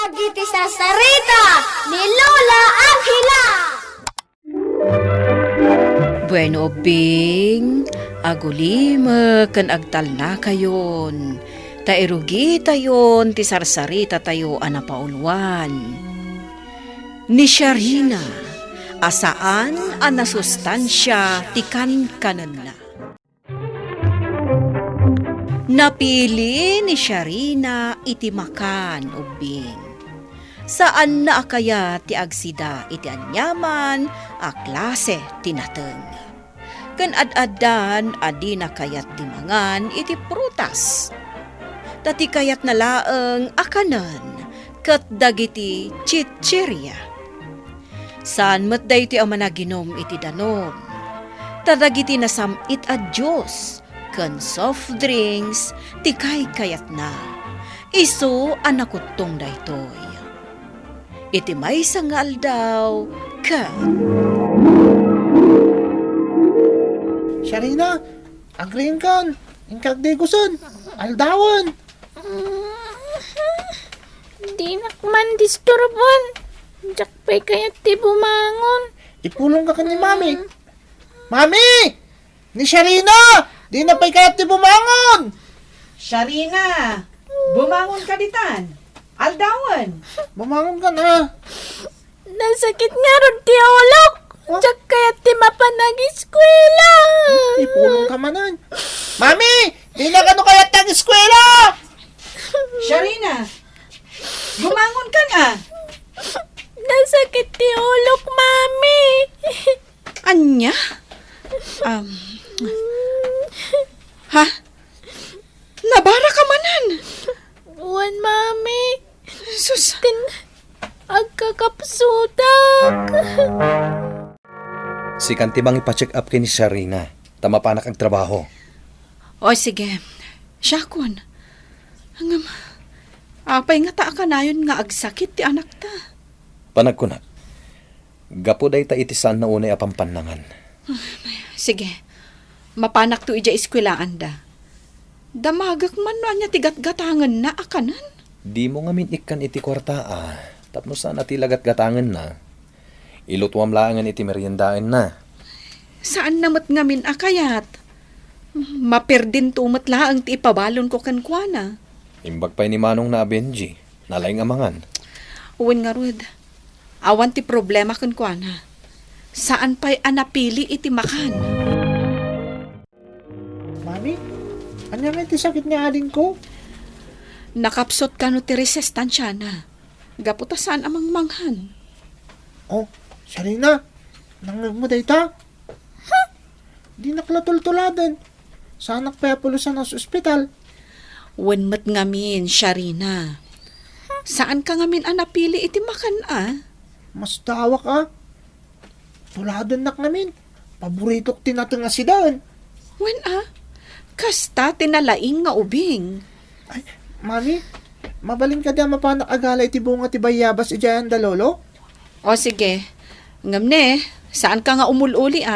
Dagiti sa sarita ni Lola Angela. Bueno, Bing, agulima kan agtal na kayon. Tairugi tayon ti sarsarita tayo anapaulwan. Ni Sharina, asaan ang nasustansya ti kan-kanan na. Napili ni Sharina iti makan ubing. Saan na akaya ti agsida iti anyaman a klase tinateng. Ken ad-addan adi na kayat ti mangan iti prutas. Tati kayat na laeng akanan ket dagiti chichirya. Saan met dayti a managinom iti danom. Tadagiti nasamit a Dios ken soft drinks ti kayat na. Isu anakutong daytoy. Iti may sangal daw ken Sharina, agreeing kan. Ingkag di guson. Aldawan. Di nakman disturbon. Diyak pa'y kayat ti bumangon. Ipulong ka ni Mami. Mami! Ni Sharina! Di na pa'y kayat ti bumangon! Sharina, bumangon ka ditan. Aldawan. Bumangon ka na. Nasakit nga ron ti olok. Diyak kayat ti mapanag-eskwela. Ipulong ka manan. Mami! Di na kano kayat ang eskwela! Sharina, bumangon ka na. Nasakit ti olok, mami. Anya? Ha? Nabara ka manan. Wan, mami. Sus. Agkakapsutak. Si Kantibang ipacheck up kini Sharina. Tama pa anak ang trabaho. O sige. Syakon. Hangam. Apay nga taa ka na yun nga agsakit ti anak ta. Panag ko na. Gapo day ta itisan na unay apampanangan. Sige. Mapanak to ija iskwelaan da. Damagak man no anya tigat-gatangan na akanan. Di mo nga ikan iti kwarta Tapno saan ati lagat-gatangan na. Ilutwam laangan iti meriendaan na. Saan namot ngamin akayat? Maperdin tumat laang ti ipabalon ko kankwana. Imbag pa'y ni Manong na Benji. Nalaing amangan. Uwin nga rod. Awan ti problema kankwana. Saan pa'y anapili iti makan? Mami? Anya nga ti sakit ni ading ko? Nakapsot ka no ti resestansya na. Gaputa saan amang manghan? Oh, Sharina. Nangag mo dayta? Di naklatultuladan. Sanak pa pulusan sa ospital. Wenmet ngamin, Sharina. Saan ka ngamin anapili iti makan Mas tawak Tuladan nak namin. Paborito ko tinatang nga sidaan. Wen kasta tinalaing nga ubing. Ay, Mami, mabalin ka di mapanak agala iti bunga ti bayabas ijayan da lolo? O sige, ngamne, saan ka nga umululi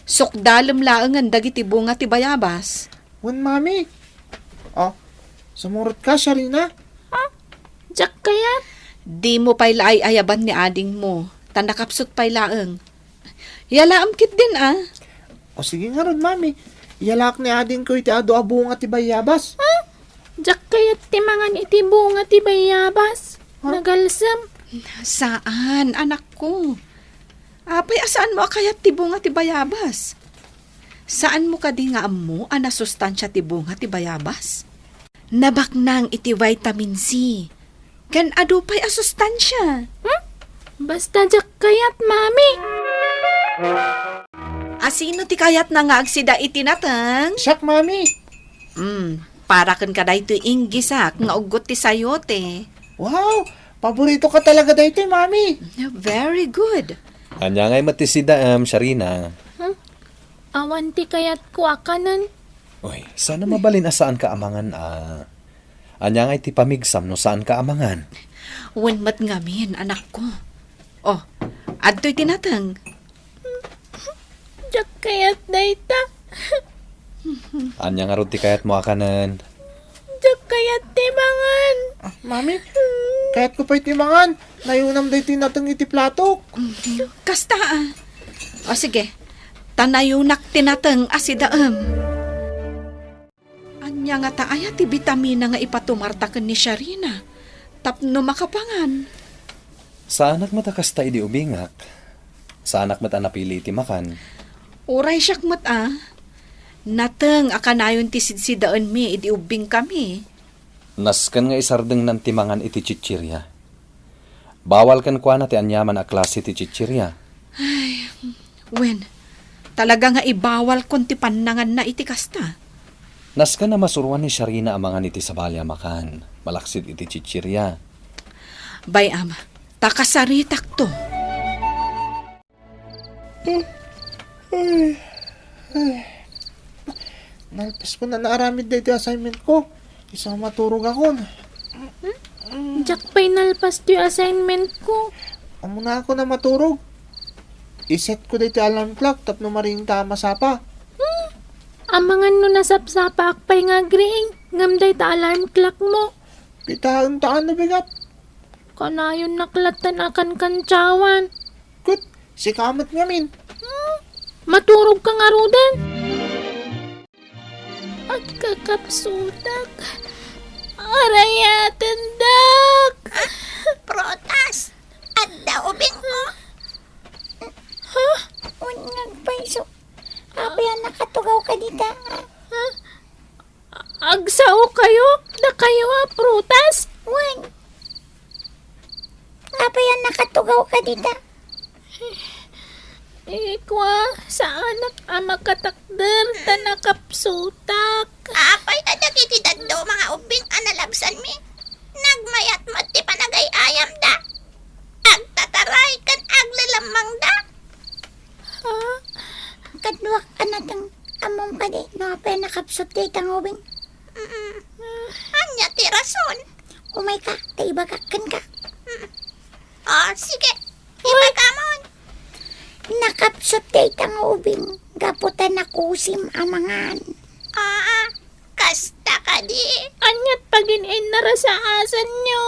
Sukdalem laangan dagiti bunga ti bayabas. Wan, Mami. Oh, sumurot ka, Sharina. Diyak kayat. Di mo pa'y laay ayaban ni ading mo. Tandakapsot pa'y laang. Yalaam kit din O sige nga ron, Mami. Iyalak ni ading ko iti ado bunga ti bayabas. Diyak kayat ti mangan iti bunga ti bayabas. Nagalsam. Saan, anak ko? Apay, asaan mo akayat ti bunga ti bayabas? Saan mo ka di nga ammo nasustansya ti bunga ti bayabas? Nabaknang iti vitamin C. Kan adu pa'y asustansya. Basta diyak kayat, mami. Asino ti kayat na nga agsida iti natang? Siyak, Mami. Para kan ka dahito inggisak nga ugot ti sayote. Wow, paborito ka talaga dito, Mami. Very good. Anya nga'y matisida Sharina. Awan ti kayat ko akanan. Uy, sana mabalin saan ka amangan Anya nga'y ti pamigsam no saan ka amangan. Wenmet ngamin, anak ko. Oh, adto'y tinatang. Diyak kayat dayta. Anya nga ron ti kayat mo akanan. Diyak kayat ti mangan. Mami, Kahit ko pa itimangan, nayunam day tinatang iti platok. Kasta O sige, tanayunak tinateng asidaem. Anya nga taaya ti bitamina nga ipatumartaken ni Sharina. Tapno makapangan. Sa anak mata kasta idi ubingak. Sa anak mata napili iti makan. Uray siyak Nateng akanayon ti sidsidaan mi idi ubing kami. Nasken nga isardeng nan timangan iti chichirya. Bawal kan kwa na ti anyaman a klase ti chichirya. Wen, talaga nga ibawal kon ti panangan na iti kasta. Nasken na masuruan ni Sharina amangan iti sabalya makan. Malaksid iti chichirya. Bay ama, takasaritak to. Nalpas ko na naaramid day ti assignment ko. Isa maturog ako. Jak pa'y nalpas to yung assignment ko. Amo na ako na maturog. Iset ko day ti alarm clock tapno maring tama sapa. Amangan no nasapsapa akpay nga agreeing. Ngamday ta alarm clock mo. Pitaon taan na bigat. Kanayon naklatan akan kantsawan. Kut, si kamat ngamin. Maturog ka nga rodan. At kakapsutak. Arayatan dak. Protas. Adda ubing mo. Ha? Unyag paiso. Apayan nakatugaw ka dita. Agsao kayo? Na kayo prutas? Wan. Apayan nakatugaw ka dita. Ikwa, sa anak ama katakder ta nakapsutak. Apay adak iti daddo mga ubing analabsan mi. Nagmayat mat ti panagay ayam da. Agtataray kan aglalamang da. Ha? Kadwak anatang among ka di. No apay nakapsot di tang ubing. Anya ti rason. Umay ka, taibagakan ka. Sige. Ibagamon. Nakapsot day tang ubing. Gaputan na kusim amangan. Kasta ka di. Anyat pagin-in nara sa asan nyo.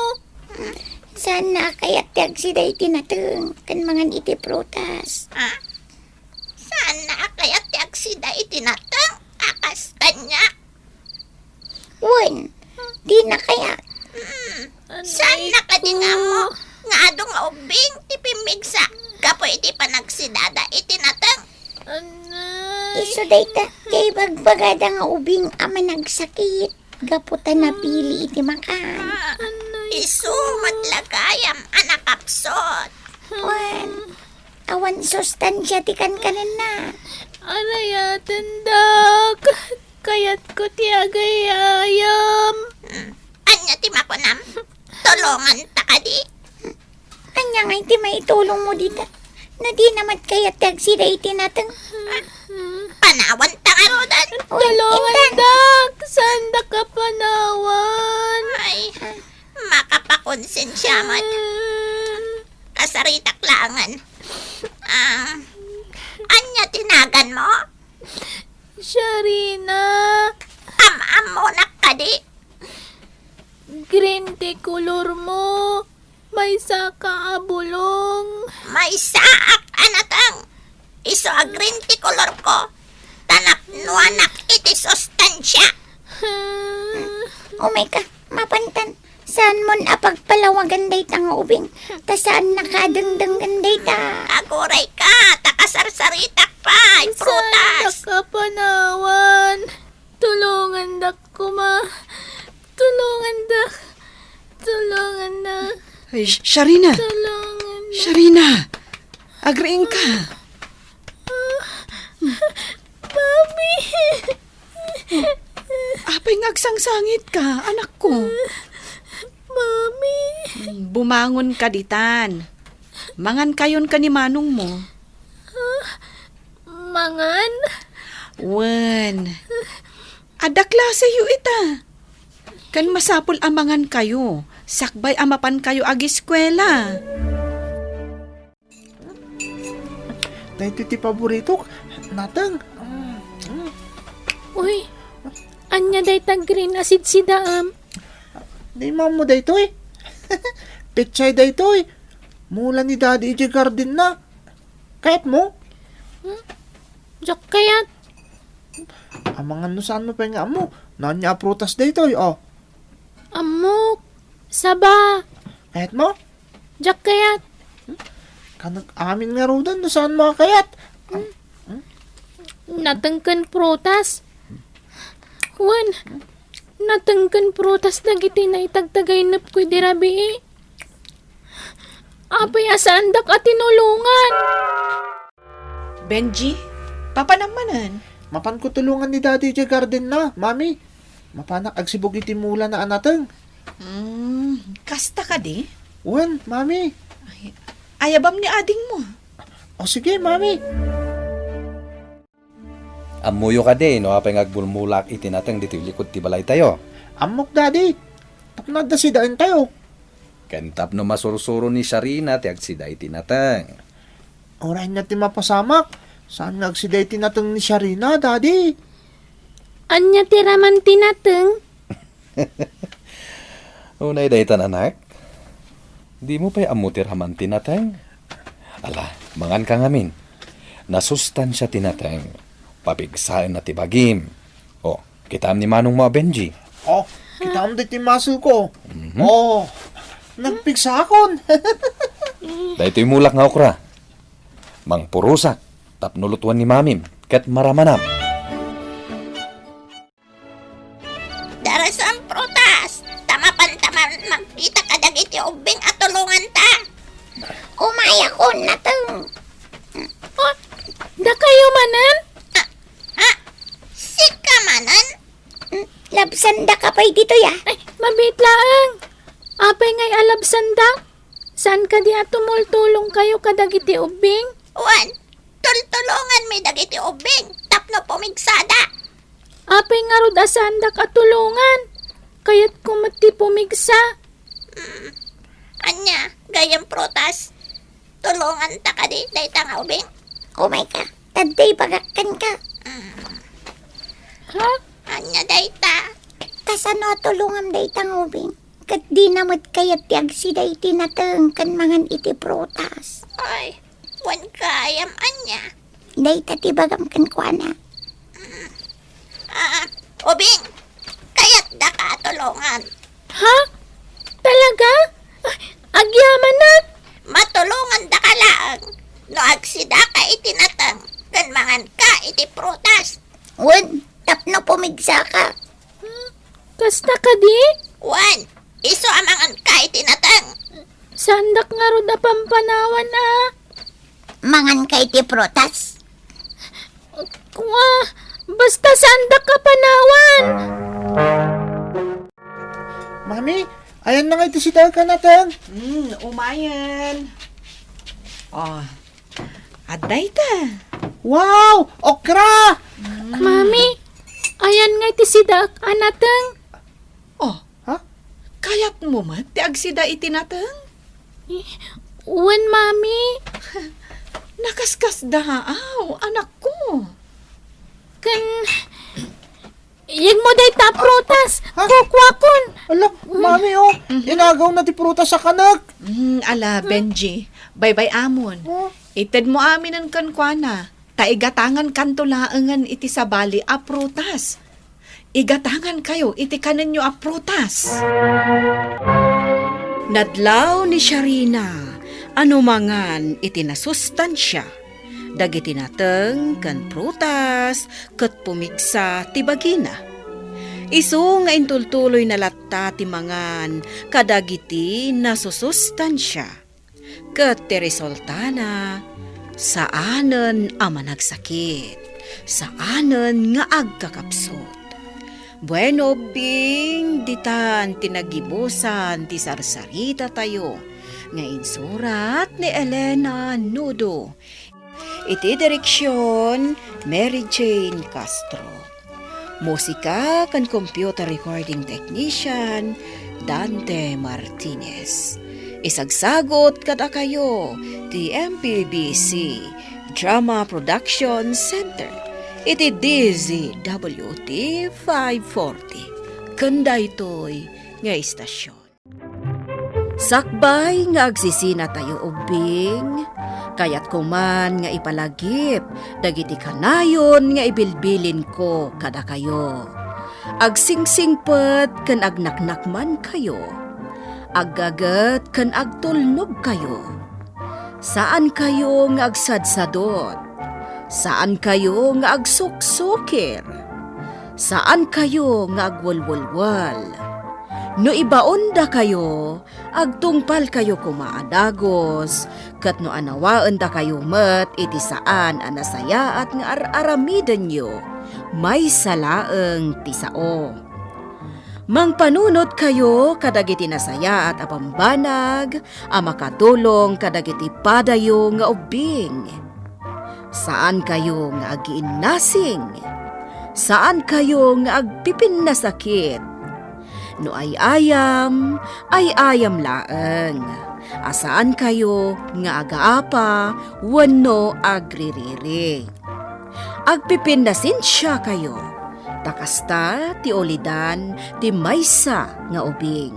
Sana kaya't tag si day tinateng. Kan mangan iti prutas. Sana kaya't tag si day tinateng. Akas kanya. Wen, di na kaya. Sana ka di nga mo. Nga adong ubing tipimigsa. Kapo iti panagsidada iti nateng. Anay. Iso dayta, kay bagbagada nga ubing ama nagsakit. Gaputan na pili iti makan. Iso matlagayam anak kapsot. Wan, awan sustansya ti kan na. Arayatan dak. Kayat ko ti agayayam. Anya ti makunam, tulungan ta ka di. Anya nga iti maitulong mo dita. Na di naman kaya tag si iti nateng. Panawan ta nga rodan. Tulungan dak. Sanda ka panawan. Ay, makapakonsensya mat. Kasaritak langan. Anya tinagan mo? Sharina. Am mo na ka di. Green tea color mo. May saka abulong. May saak anatang. Iso a green ti color ko. Tanap nuanak iti sustansya. Umay ka, mapantan. Saan mon apagpalawagan day tang ubing? Ta saan nakadengdenggan day ta? Aguray ka, takasarsaritak pa, Sanda prutas. ka panawan. Tulungan dak kuma. Tulungan dak. Tulungan dak. Ay, Sharina! Tulungan dak. Sharina! Agreeing ka. Mami. Apay ngagsangsangit ka, anak ko. Mami. Bumangon ka ditan. Mangan kayon ka ni manong mo. Mangan. Wen. Ada klase yu ita. Kan masapol amangan kayo. Sakbay amapan kayo agi eskwela. Dahito ti paborito. Natang. Uy. Anya day tag green acid si daam. Di mamo dahito eh. petsay da ito eh. Mula ni Daddy iti garden na. Kahit mo? Jak kayat. Amangan no saan mo pa nga mo. Nanya prutas da ito eh. Oh, Amok. Saba. kahit mo? Jak kayat. Kanag amin nga rodan no saan mo kayat. Natengken prutas. Wan. Natengken prutas dagiti na itagtagay nap ko di rabi. Apay asaan dak at tinulungan. Benji, papanamanan. Mapan ko tulungan ni Daddy iti garden na, Mami. Mapanak agsibog iti mula na anateng. Kasta ka di? Uwan, Mami. Ayabam ni ading mo. O sige, Mami. Amuyo ka di, no? Apay ngagbulmulak iti nateng dito likod ti balay tayo. Amok, Daddy. Tapnad da si daan tayo. Kantap no masursuro ni Sharina ti agsida iti nateng. Oray na ti mapasamak. Saan nagsiday tinateng ni Sharina, Daddy? Anya tiraman tinateng. Unay daytan anak. Di mo pa'y amutir haman tinateng. Ala, mangan ka ngamin. Nasustansya tinateng. Pabigsain na ti bagim. O, kitam ni Manong mo, Benji. Oh, kita mo ti muscle ko. Oh, nagpigsakon. Dahito'y mulak nga okra. Mang purusak, tapnulutuan ni Mamim, ket maramanam. Darasan prutas. Tamapan-taman magkita ka dagiti ubing at tulungan ta. Umaya ko na to. Oh, da kayo manan? Sika manan. Labsan da ka pa'y dito ya. Ay, mabitlaang. Apay ngay alabsanda. Saan ka di atumultulong kayo kadagiti ubing? Uwan, tultulungan may dagiti ubing. Tapno pumigsada. Apay nga rod asandak at tulungan. Kaya't kumati pumigsa. Anya, gayang prutas. Tulungan ta ka di, dahi nga ubing. Kumay ka, taday bagakan ka. Ha? Anya dahi ta. Kasano tulungan dahi nga ubing. Kat di namad kayat tiag si dahi tinateng kan mangan iti prutas. Ay, wan kayam anya. Dahi ta tibagam kan kuana. Ubing, kayat da ka tulungan. Ha? Talaga? Ay, agyaman na. Matulungan da ka lang. No agsida ka itinatang, kan mangan ka iti prutas. Wan, tapno pumigsa ka. Kasta ka di? Wan, iso amangan ka itinatang. Sandak nga rod na pampanawan Mangan ka iti prutas. Kuwa, basta sandak ka panawan. Mami, ayan na nga iti si daan ka nateng. Umayan. Oh, aday ta. Wow, okra! Mami, ayan nga iti sidak anateng. Oh, Ha? kayat mo mat, ti agsida itinatang? Uwan, mami. Nakaskas daaw, anak ko. Kan... Iyag mo day ta prutas. Ha? Kukwakon. Alak, Mami oh, inagaw na ti prutas sa kanag. Ala, Benji, bye-bye amon. Oh. Ited mo amin ang kankwana. Taigatangan kantulaangan iti sabali a prutas. Igatangan kayo iti kanan nyo a prutas. Nadlaw ni Sharina, anumangan iti nasustansya. Dagiti nateng kan prutas, ket pumigsa ti bagina. Isu nga intultuloy na latta ti mangan, kadagiti nasusustansya. Ket ti resultana, saanen a managsakit, saanen nga agkakapsot. Bueno, bing, ditan tinagibusan ti sarsarita tayo, nga insurat ni Elena Nudo. Iti direksyon, Mary Jane Castro. Musika kan computer recording technician, Dante Martinez. Isagsagot kada kayo, ti MPBC Drama Production Center. Iti DZWT 540. Kanda ito'y nga istasyon. Sakbay nga agsisina tayo ubing, kayat kuman nga ipalagip, dagiti kanayon nga ibilbilin ko kada kayo. Agsingsingpet kan agnaknakman kayo, aggagat kan agtulnog kayo. Saan kayo nga agsadsadot? Saan kayo nga agsuksukir? Saan kayo nga agwalwalwal? No ibaon da kayo, agtungpal kayo kumaadagos, kat no anawaan da kayo met iti saan anasaya at nga aramidan nyo, may salaeng tisao. Mangpanunot kayo kadagiti nasaya at apambanag, makatulong kadagiti padayo nga ubing. Saan kayo nga agiinnasing? Saan kayo nga agpipin na sakit? No ay ayam laeng. Asaan kayo nga agaapa, wano agririri. Agpipindasin siya kayo. Takasta ti olidan ti maysa nga ubing.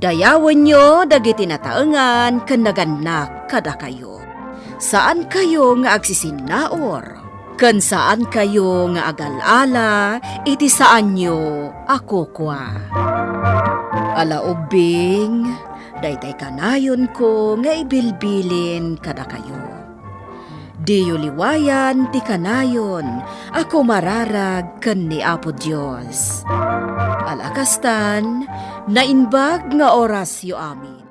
Dayawan nyo dagiti nataengan ken naganak kada kayo. Saan kayo nga agsisinaor? Ken saan kayo nga agalala, iti saan nyo ako kwa. Ala ubing, daytay kanayon ko nga ibilbilin kada kayo. Diyo liwayan ti kanayon, ako mararag ken ni Apo Dios. Alakastan, nainbag nga oras yo amin.